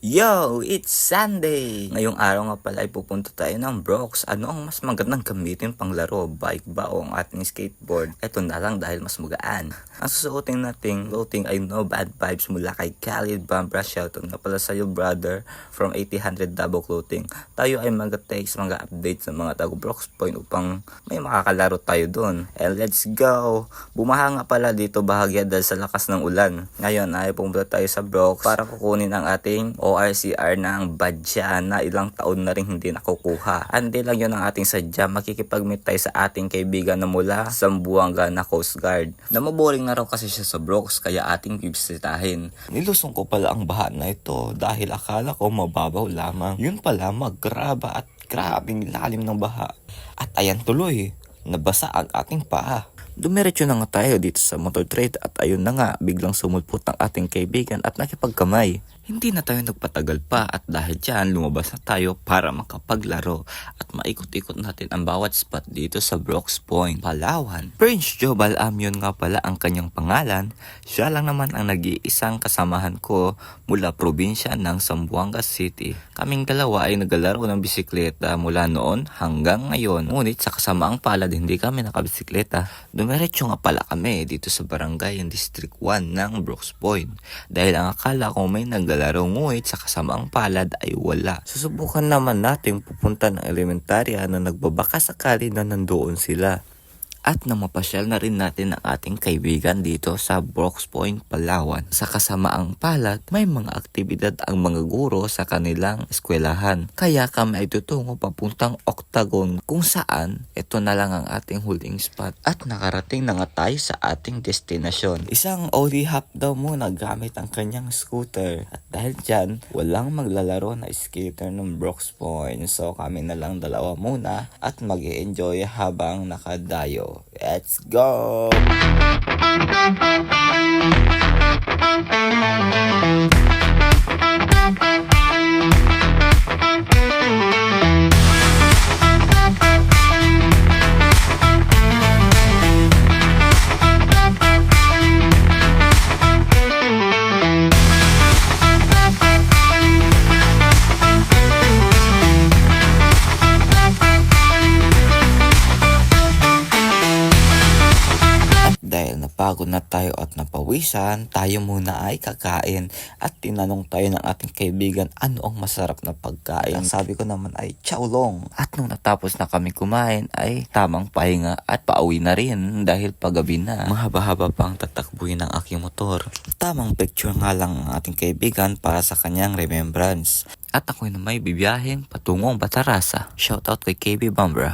Yo, it's Sunday! Ngayong araw nga pala ay pupunta tayo ng Brooks. Ano ang mas magandang gamitin pang laro? Bike ba o ang ating skateboard? Eto na lang dahil mas magaan. Ang susuotin nating clothing ay No Bad Vibes mula kay Khalid Bambra. Shoutout na pala sa'yo brother from 8000 Dabo Clothing. Tayo ay mag-text mga updates ng mga tago Brooks Point upang may makakalaro tayo dun. And let's go! Bumaha nga pala dito bahagya dahil sa lakas ng ulan. Ngayon ay pumunta tayo sa Brooks para kukunin ang ating ORCR na ang badya na ilang taon na rin hindi nakukuha. Hindi lang yun ang ating sadya, makikipag-meet tayo sa ating kaibigan na mula Zamboanga na Coast Guard. Namaboring na raw kasi siya sa Brooks kaya ating bibisitahin. Nilusong ko pala ang baha na ito dahil akala ko mababaw lamang. Yun pala maggraba at grabing lalim ng baha. At ayan tuloy, nabasa ang ating paa. Dumiretso na nga tayo dito sa motor trade at ayun na nga biglang sumulpot ang ating kaibigan at nakipagkamay. Hindi na tayo nagpatagal pa at dahil dyan lumabas na tayo para makapaglaro at maikot-ikot natin ang bawat spot dito sa Brooks Point, Palawan. Prince Jobal Amyon nga pala ang kanyang pangalan. Siya lang naman ang nag-iisang kasamahan ko mula probinsya ng Zamboanga City. Kaming dalawa ay naglalaro ng bisikleta mula noon hanggang ngayon. Ngunit sa kasamaang palad hindi kami nakabisikleta. Dumiretso nga pala kami dito sa barangay ng District 1 ng Brooks Point dahil ang akala ko may naglalaro ngunit sa kasamaang palad ay wala. Susubukan naman natin pupunta ng elementarya na nagbabaka sakali na nandoon sila. At nang mapasyal na rin natin ang ating kaibigan dito sa Brooks Point, Palawan. Sa kasamaang palad, may mga aktibidad ang mga guro sa kanilang eskwelahan. Kaya kami ay tutungo papuntang Octagon kung saan ito na lang ang ating huling spot. At nakarating na nga tayo sa ating destinasyon. Isang Oli Hop daw muna gamit ang kanyang scooter. At dahil dyan, walang maglalaro na skater ng Brooks Point. So kami na lang dalawa muna at mag-i-enjoy habang nakadayo. Let's go! Dahil napagod na tayo at napawisan, tayo muna ay kakain at tinanong tayo ng ating kaibigan ano ang masarap na pagkain. Ang sabi ko naman ay chowlong. At nung natapos na kami kumain ay tamang pahinga at pauwi na rin dahil paggabi na. Mahaba-haba pang tatakbuhin ng aking motor. Tamang picture nga lang ang ating kaibigan para sa kanyang remembrance. At ako'y na may bibiyaheng patungong Batarasa. Shoutout kay KB Bambra.